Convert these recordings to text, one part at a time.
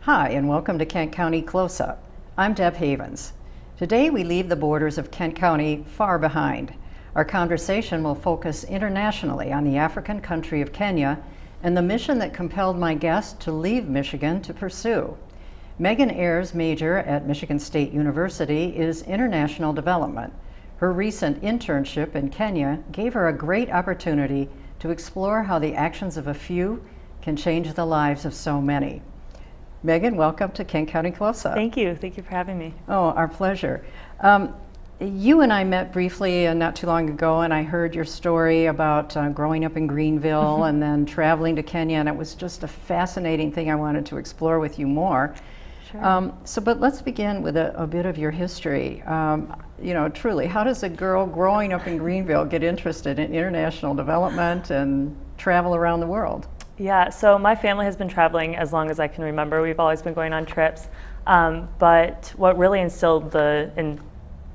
Hi, and welcome to Kent County Closeup. I'm Deb Havens. Today we leave the borders of Kent County far behind. Our conversation will focus internationally on the African country of Kenya and the mission that compelled my guest to leave Michigan to pursue. Megan Ayres' major at Michigan State University is International Development. Her recent internship in Kenya gave her a great opportunity to explore how the actions of a few can change the lives of so many. Megan, welcome to Kent County Closeup. Thank you. Thank you for having me. Oh, our pleasure. You and I met briefly not too long ago, and I heard your story about growing up in Greenville and then traveling to Kenya, and it was just a fascinating thing I wanted to explore with you more. Sure. But let's begin with a bit of your history. Truly, how does a girl growing up in Greenville get interested in international development and travel around the world? Yeah, so my family has been traveling as long as I can remember. We've always been going on trips. But what really instilled the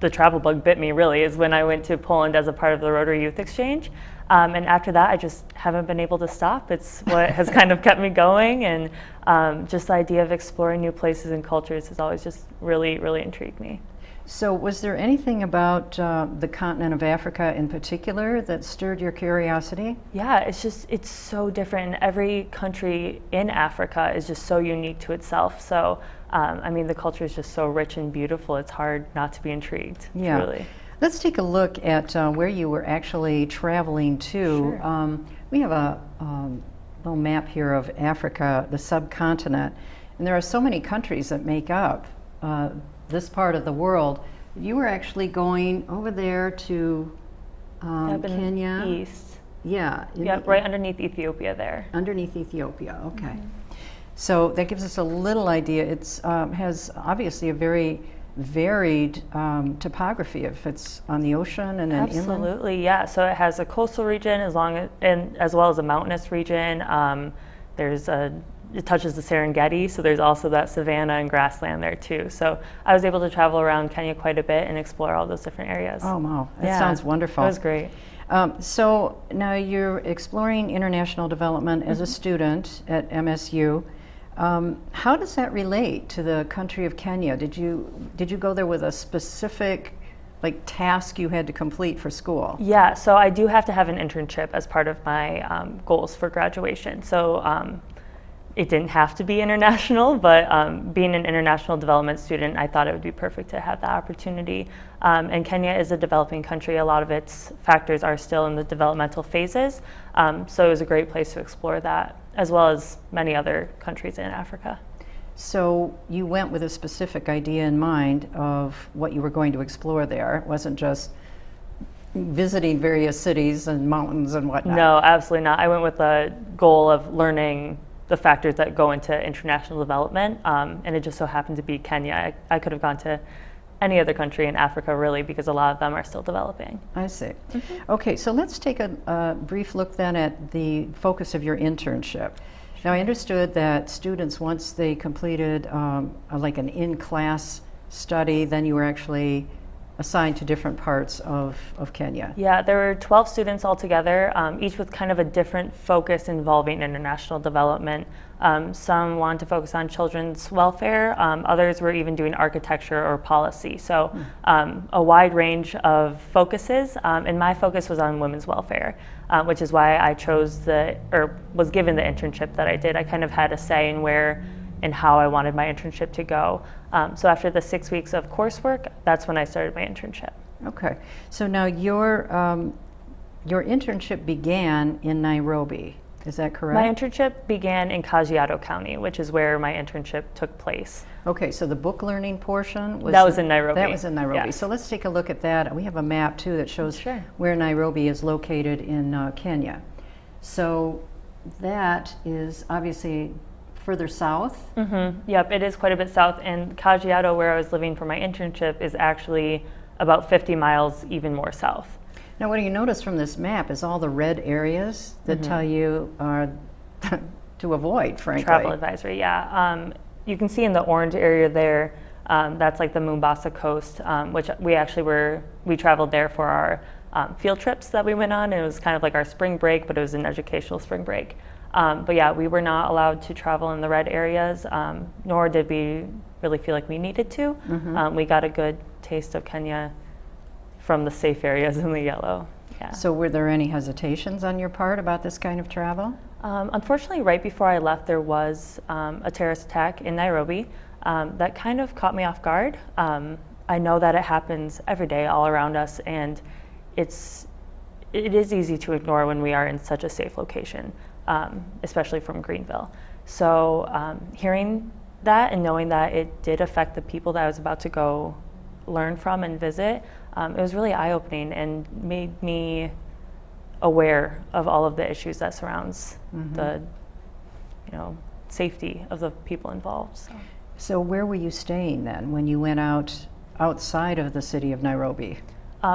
travel bug bit me really is when I went to Poland as a part of the Rotary Youth Exchange. And after that, I just haven't been able to stop. It's what has kind of kept me going. And just the idea of exploring new places and cultures has always just really, really intrigued me. So was there anything about the continent of Africa in particular that stirred your curiosity? Yeah, it's so different. And every country in Africa is just so unique to itself. So, the culture is just so rich and beautiful. It's hard not to be intrigued, Yeah. truly. Let's take a look at where you were actually traveling to. Sure. We have a little map here of Africa, the subcontinent, and there are so many countries that make up this part of the world. You were actually going over there to Kenya. East. Yeah. Yep, right underneath Ethiopia there. Underneath Ethiopia, okay. So that gives us a little idea. It has obviously a very varied topography if it's on the ocean and an inland. Absolutely, yeah. So it has a coastal region as well as a mountainous region. It touches the Serengeti, so there's also that savanna and grassland there too. So I was able to travel around Kenya quite a bit and explore all those different areas. Oh wow, that sounds wonderful. It was great. So now you're exploring international development as a student at MSU. How does that relate to the country of Kenya? Did you go there with a specific task you had to complete for school? Yeah, so I do have to have an internship as part of my goals for graduation. So it didn't have to be international, but being an international development student, I thought it would be perfect to have that opportunity. And Kenya is a developing country. A lot of its factors are still in the developmental phases. So it was a great place to explore that, as well as many other countries in Africa. So you went with a specific idea in mind of what you were going to explore there. It wasn't just visiting various cities and mountains and whatnot. No, absolutely not. I went with a goal of learning the factors that go into international development, and it just so happened to be Kenya. I could have gone to any other country in Africa really, because a lot of them are still developing. I see. Okay, so let's take a brief look then at the focus of your internship. Now I understood that students, once they completed like an in-class study, then you were actually assigned to different parts of Kenya. Yeah, there were 12 students altogether, each with kind of a different focus involving international development. Some wanted to focus on children's welfare, others were even doing architecture or policy. So a wide range of focuses, and my focus was on women's welfare, which is why I was given the internship that I did. I kind of had a say in where and how I wanted my internship to go. So after the 6 weeks of coursework, that's when I started my internship. Okay, so now your internship began in Nairobi, is that correct? My internship began in Kajiado County, which is where my internship took place. Okay, so the book learning portion was in Nairobi. That was in Nairobi. Yes. So let's take a look at that. We have a map too that shows Sure. where Nairobi is located in Kenya. So that is obviously further south. Yep, it is quite a bit south, and Kajiado, where I was living for my internship, is actually about 50 miles even more south. Now what do you notice from this map is all the red areas that tell you to avoid, frankly. Travel advisory, yeah. You can see in the orange area there, that's like the Mombasa coast, which we traveled there for our field trips that we went on. It was kind of like our spring break, but it was an educational spring break. But yeah, we were not allowed to travel in the red areas, nor did we really feel like we needed to. We got a good taste of Kenya from the safe areas in the yellow. Yeah. So were there any hesitations on your part about this kind of travel? Unfortunately, right before I left, there was a terrorist attack in Nairobi that kind of caught me off guard. I know that it happens every day all around us, and it is easy to ignore when we are in such a safe location, especially from Greenville. So hearing that and knowing that it did affect the people that I was about to go learn from and visit, it was really eye-opening and made me aware of all of the issues that surrounds the safety of the people involved. So where were you staying then when you went outside of the city of Nairobi?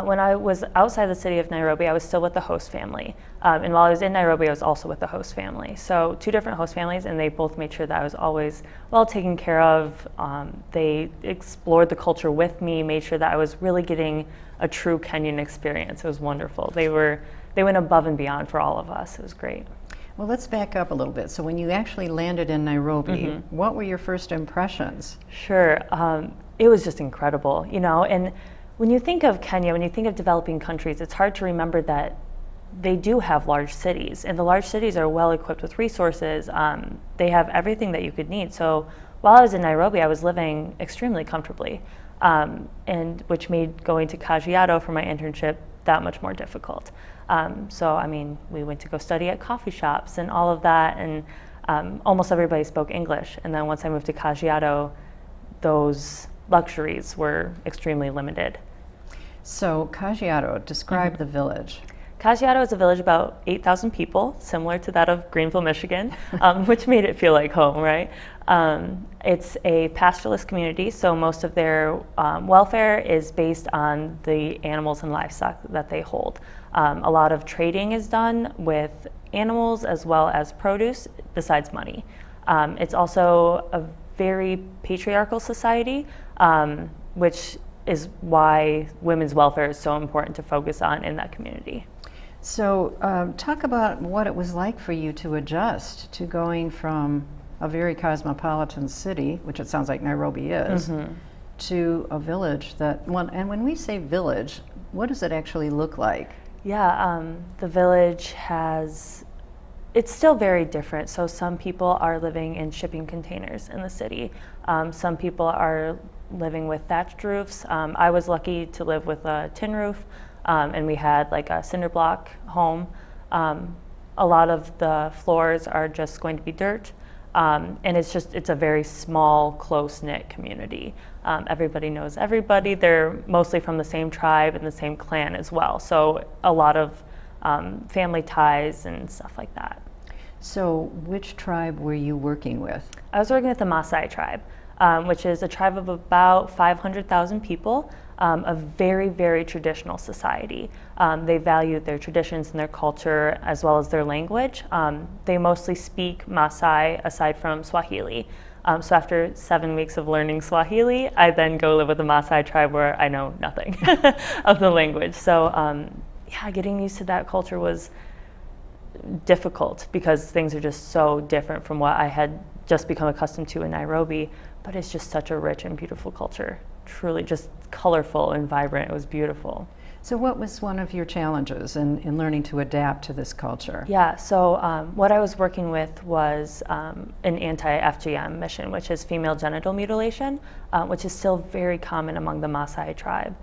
When I was outside the city of Nairobi, I was still with the host family. And while I was in Nairobi, I was also with the host family. So 2 different host families, and they both made sure that I was always well taken care of. They explored the culture with me, made sure that I was really getting a true Kenyan experience. It was wonderful. They went above and beyond for all of us. It was great. Well, let's back up a little bit. So when you actually landed in Nairobi, what were your first impressions? Sure. It was just incredible, and when you think of Kenya, when you think of developing countries, it's hard to remember that they do have large cities, and the large cities are well equipped with resources. They have everything that you could need. So while I was in Nairobi, I was living extremely comfortably, and which made going to Kajiado for my internship that much more difficult. We went to go study at coffee shops and all of that, and almost everybody spoke English. And then once I moved to Kajiado, those luxuries were extremely limited. So Kajiado, describe the village. Kajiado is a village about 8,000 people, similar to that of Greenville, Michigan, which made it feel like home, right? It's a pastoralist community, so most of their welfare is based on the animals and livestock that they hold. A lot of trading is done with animals as well as produce, besides money. It's also a very patriarchal society, which is why women's welfare is so important to focus on in that community. So talk about what it was like for you to adjust to going from a very cosmopolitan city, which it sounds like Nairobi is, to a village and when we say village, what does it actually look like? Yeah, the village it's still very different. So some people are living in shipping containers in the city. Some people are living with thatched roofs. I was lucky to live with a tin roof, and we had like a cinder block home. A lot of the floors are just going to be dirt, and it's a very small, close-knit community. Everybody knows everybody. They're mostly from the same tribe and the same clan as well. So a lot of family ties and stuff like that. So which tribe were you working with? I was working with the Maasai tribe, which is a tribe of about 500,000 people, a very, very traditional society. They value their traditions and their culture as well as their language. They mostly speak Maasai aside from Swahili. So after 7 weeks of learning Swahili, I then go live with the Maasai tribe where I know nothing of the language. So getting used to that culture was difficult because things are just so different from what I had just become accustomed to in Nairobi, but it's just such a rich and beautiful culture, truly just colorful and vibrant. It was beautiful. So what was one of your challenges in learning to adapt to this culture? Yeah, so what I was working with was an anti-FGM mission, which is female genital mutilation, which is still very common among the Maasai tribe.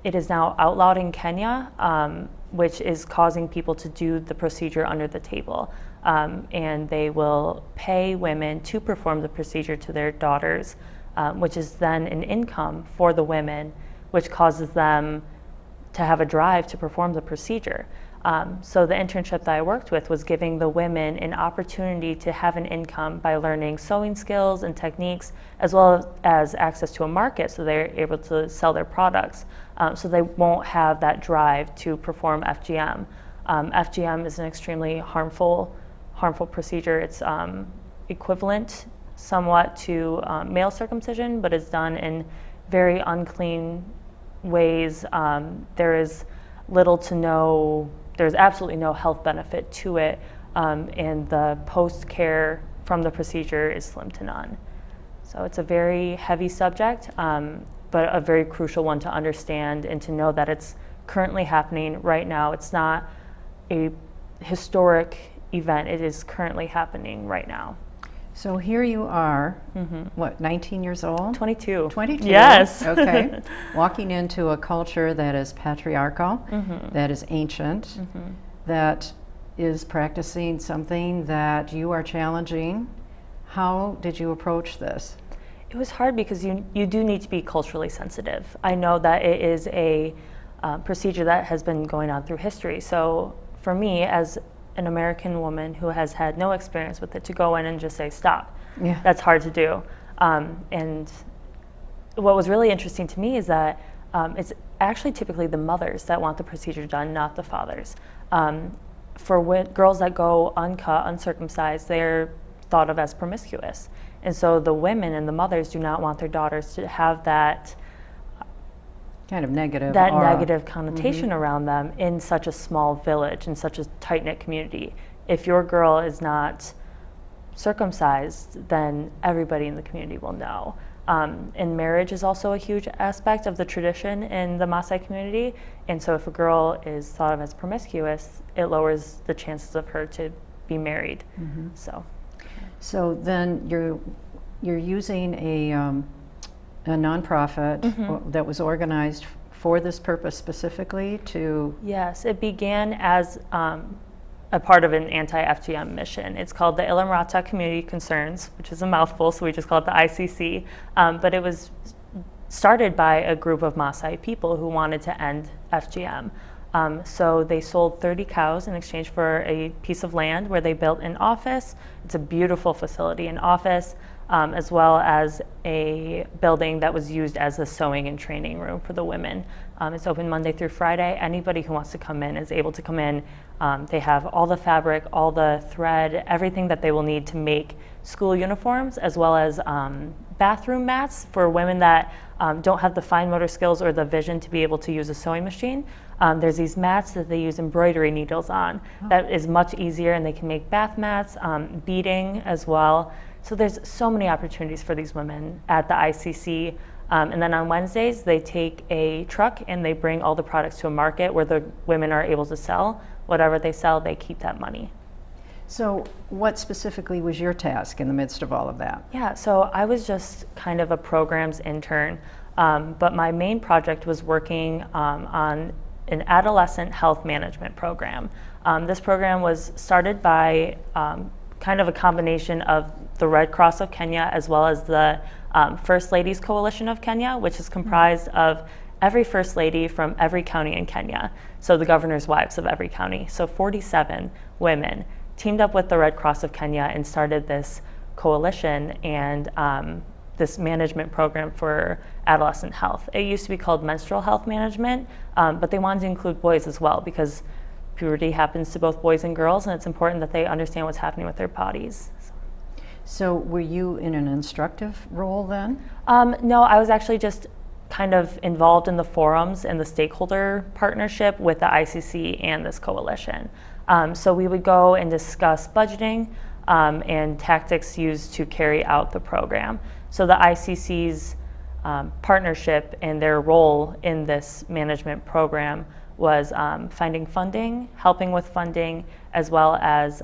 It is now outlawed in Kenya, which is causing people to do the procedure under the table. And they will pay women to perform the procedure to their daughters, which is then an income for the women, which causes them to have a drive to perform the procedure. So the internship that I worked with was giving the women an opportunity to have an income by learning sewing skills and techniques, as well as access to a market so they're able to sell their products. So they won't have that drive to perform FGM. FGM is an extremely harmful procedure. It's equivalent somewhat to male circumcision, but it's done in very unclean ways. There is little to no, there's absolutely no health benefit to it. and the post-care from the procedure is slim to none. So it's a very heavy subject, but a very crucial one to understand and to know that it's currently happening right now. It's not a historic event, it is currently happening right now. So here you are, what, 19 years old? 22. 22? Yes. Okay. Walking into a culture that is patriarchal, that is ancient, that is practicing something that you are challenging. How did you approach this? It was hard because you do need to be culturally sensitive. I know that it is a procedure that has been going on through history. So for me, as an American woman who has had no experience with it, to go in and just say stop, that's hard to do. And what was really interesting to me is that it's actually typically the mothers that want the procedure done, not the fathers. For girls that go uncut, uncircumcised, they're thought of as promiscuous. And so the women and the mothers do not want their daughters to have that kind of negative negative connotation around them in such a small village, in such a tight-knit community. If your girl is not circumcised, then everybody in the community will know. And marriage is also a huge aspect of the tradition in the Maasai community. And so if a girl is thought of as promiscuous, it lowers the chances of her to be married. So then you're using a nonprofit that was organized for this purpose specifically to... Yes, it began as a part of an anti-FGM mission. It's called the Ilamrata Community Concerns, which is a mouthful, so we just call it the ICC. But it was started by a group of Maasai people who wanted to end FGM. So they sold 30 cows in exchange for a piece of land where they built an office. It's a beautiful facility, an office, as well as a building that was used as a sewing and training room for the women. It's open Monday through Friday. Anybody who wants to come in is able to come in. They have all the fabric, all the thread, everything that they will need to make school uniforms, as well as bathroom mats for women that don't have the fine motor skills or the vision to be able to use a sewing machine. There's these mats that they use embroidery needles on. That is much easier, and they can make bath mats, beading as well. So there's so many opportunities for these women at the ICC. And then on Wednesdays, they take a truck and they bring all the products to a market where the women are able to sell. Whatever they sell, they keep that money. So what specifically was your task in the midst of all of that? Yeah, so I was just kind of a programs intern, but my main project was working on an adolescent health management program. This program was started by kind of a combination of the Red Cross of Kenya as well as the First Ladies Coalition of Kenya, which is comprised of every First Lady from every county in Kenya, so the governor's wives of every county. So 47 women teamed up with the Red Cross of Kenya and started this coalition and this management program for adolescent health. It used to be called menstrual health management, but they wanted to include boys as well because puberty happens to both boys and girls, and it's important that they understand what's happening with their bodies. So were you in an instructive role then? No, I was actually just kind of involved in the forums and the stakeholder partnership with the ICC and this coalition. So we would go and discuss budgeting and tactics used to carry out the program. So the ICC's partnership and their role in this management program was finding funding, helping with funding, as well as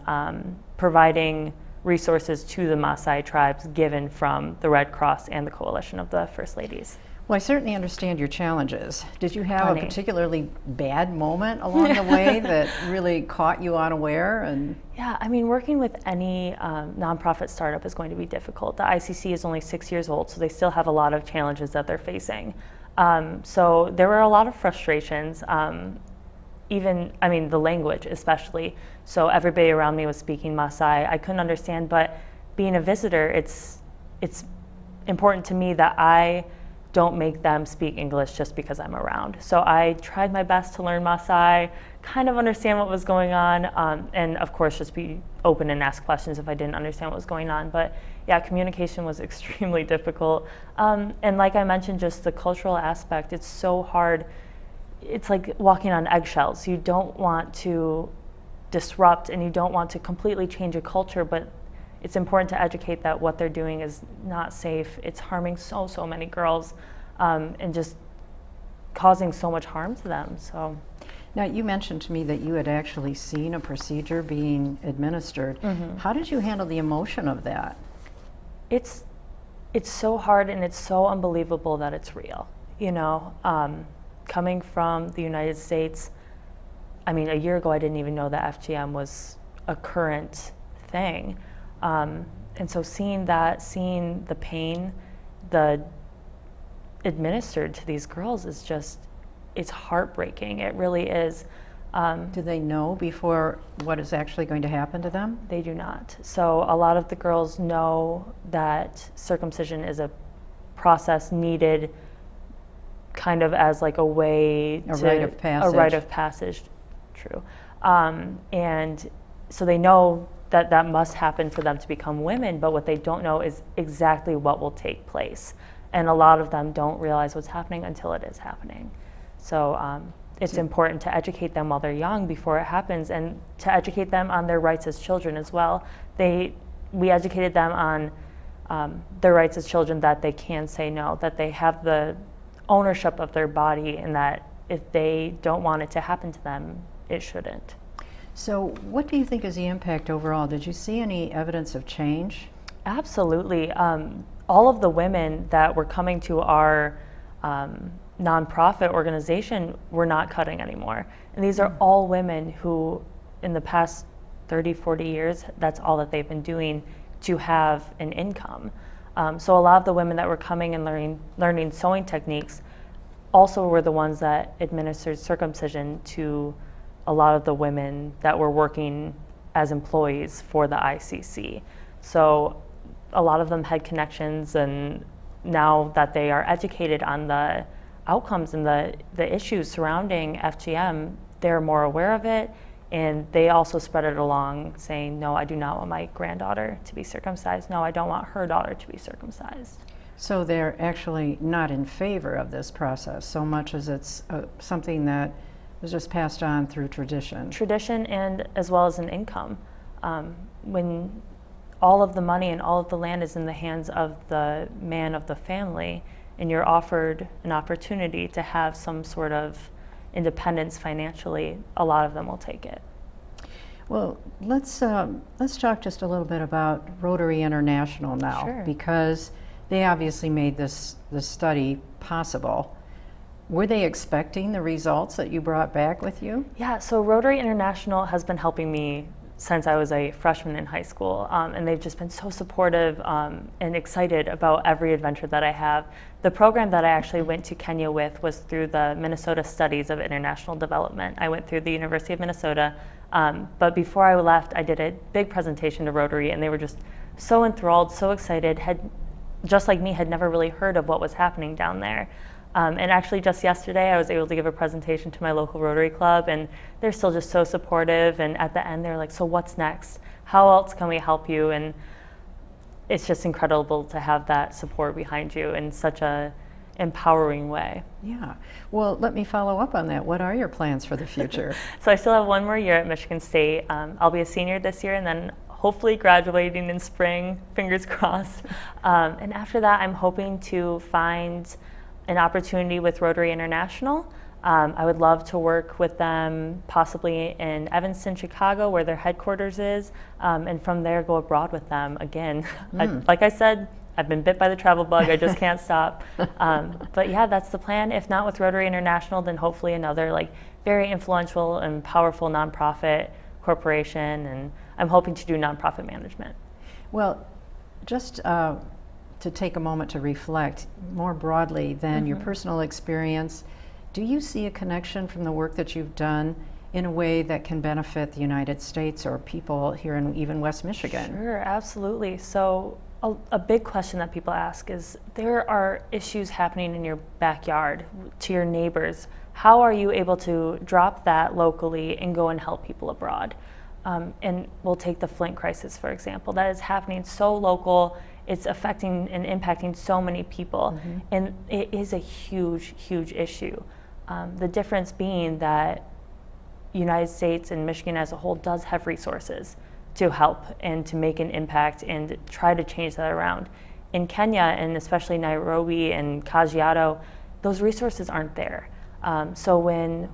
providing resources to the Maasai tribes given from the Red Cross and the coalition of the First Ladies. Well, I certainly understand your challenges. Did you have a particularly bad moment along the way that really caught you unaware? Yeah, I mean, working with any nonprofit startup is going to be difficult. The ICC is only 6 years old, so they still have a lot of challenges that they're facing. So there were a lot of frustrations, the language especially. So everybody around me was speaking Maasai. I couldn't understand, but being a visitor, it's important to me that I don't make them speak English just because I'm around. So I tried my best to learn Maasai, kind of understand what was going on, and of course just be open and ask questions if I didn't understand what was going on. But yeah, communication was extremely difficult. And like I mentioned, just the cultural aspect, it's so hard. It's like walking on eggshells. You don't want to disrupt and you don't want to completely change a culture, but it's important to educate that what they're doing is not safe. It's harming so many girls, and just causing so much harm to them. So. Now, you mentioned to me that you had actually seen a procedure being administered. Mm-hmm. How did you handle the emotion of that? It's so hard, and it's so unbelievable that it's real. You know, coming from the United States, I mean, a year ago I didn't even know that FGM was a current thing. And so seeing the pain, administered to these girls is just, it's heartbreaking. It really is. Do they know before what is actually going to happen to them? They do not. So a lot of the girls know that circumcision is a process needed kind of as like a way A rite of passage. A rite of passage, true. And so they know that that must happen for them to become women, but what they don't know is exactly what will take place. And a lot of them don't realize what's happening until it is happening. So it's important to educate them while they're young before it happens, and to educate them on their rights as children as well. We educated them on their rights as children, that they can say no, that they have the ownership of their body, and that if they don't want it to happen to them, it shouldn't. So what do you think is the impact overall? Did you see any evidence of change? Absolutely. All of the women that were coming to our nonprofit organization were not cutting anymore. And these are all women who, in the past 30, 40 years, that's all that they've been doing to have an income. So a lot of the women that were coming and learning sewing techniques also were the ones that administered circumcision to a lot of the women that were working as employees for the ICC. So a lot of them had connections, and now that they are educated on the outcomes and the issues surrounding FGM, they're more aware of it, and they also spread it along, saying, no, I do not want my granddaughter to be circumcised. No, I don't want her daughter to be circumcised. So they're actually not in favor of this process so much as it's something that was just passed on through tradition. Tradition, and as well as an income. When all of the money and all of the land is in the hands of the man of the family, and you're offered an opportunity to have some sort of independence financially, a lot of them will take it. Well, let's talk just a little bit about Rotary International now. Sure. Because they obviously made this study possible. Were they expecting the results that you brought back with you? Yeah, so Rotary International has been helping me since I was a freshman in high school, and they've just been so supportive and excited about every adventure that I have. The program that I actually went to Kenya with was through the Minnesota Studies of International Development. I went through the University of Minnesota, but before I left, I did a big presentation to Rotary, and they were just so enthralled, so excited, had, just like me, had never really heard of what was happening down there. And actually just yesterday I was able to give a presentation to my local Rotary Club, and they're still just so supportive, and at the end they're like, so what's next? How else can we help you? And it's just incredible to have that support behind you in such a empowering way. Yeah. Well, let me follow up on that. What are your plans for the future? So I still have one more year at Michigan State. I'll be a senior this year, and then hopefully graduating in spring, fingers crossed. And after that, I'm hoping to find an opportunity with Rotary International. I would love to work with them possibly in Evanston, Chicago, where their headquarters is, and from there go abroad with them again. Like I said, I've been bit by the travel bug, I just can't stop. But yeah, that's the plan. If not with Rotary International, then hopefully another like very influential and powerful nonprofit corporation, and I'm hoping to do nonprofit management. Well, just to take a moment to reflect more broadly than your personal experience, do you see a connection from the work that you've done in a way that can benefit the United States or people here in even West Michigan? Sure, absolutely. So a big question that people ask is, there are issues happening in your backyard to your neighbors. How are you able to drop that locally and go and help people abroad? And we'll take the Flint crisis, for example. That is happening so local. It's affecting and impacting so many people. And it is a huge, huge issue. The difference being that United States and Michigan as a whole does have resources to help and to make an impact and try to change that around. In Kenya, and especially Nairobi and Kajiado, those resources aren't there. So when,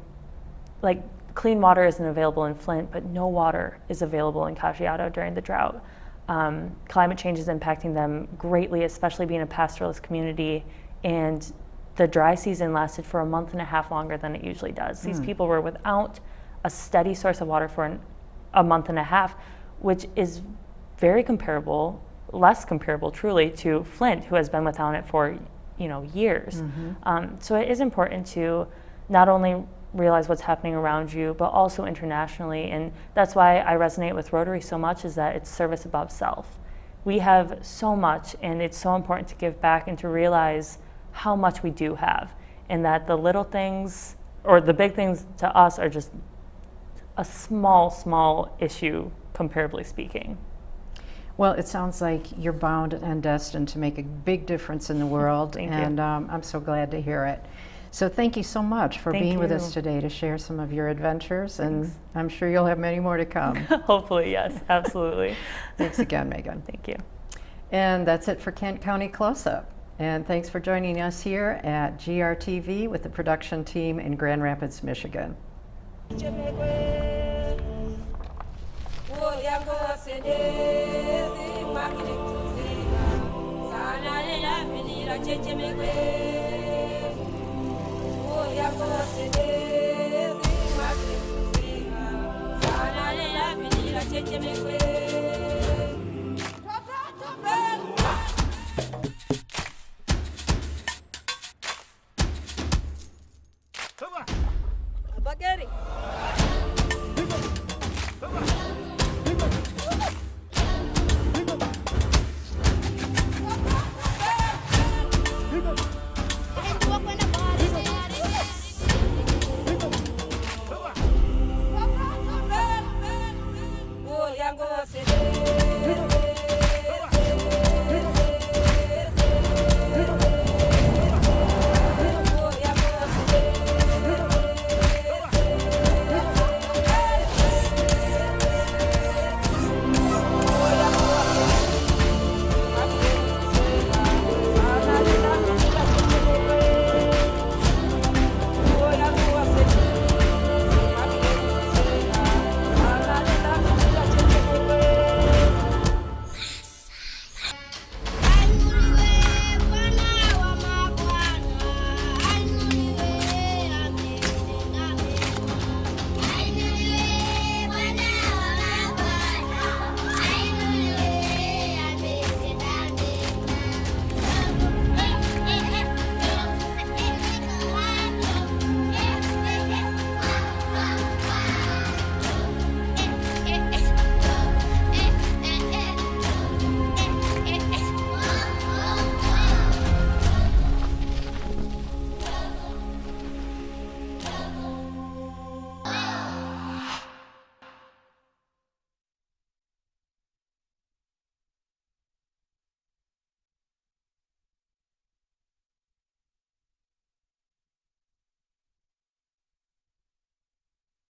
like, clean water isn't available in Flint, but no water is available in Kajiado during the drought. Climate change is impacting them greatly, especially being a pastoralist community, and the dry season lasted for a month and a half longer than it usually does. These people were without a steady source of water for a month and a half, which is very comparable, less comparable truly, to Flint, who has been without it for years. So it is important to not only realize what's happening around you, but also internationally. And that's why I resonate with Rotary so much, is that it's service above self. We have so much, and it's so important to give back and to realize how much we do have, and that the little things, or the big things to us, are just a small issue, comparably speaking. Well, it sounds like you're bound and destined to make a big difference in the world. Thank you. And I'm so glad to hear it. So thank you so much for being with us today to share some of your adventures. And I'm sure you'll have many more to come. Hopefully, yes, absolutely. Thanks again, Megan. Thank you. And that's it for Kent County Close-Up. And thanks for joining us here at GRTV with the production team in Grand Rapids, Michigan. Cheche me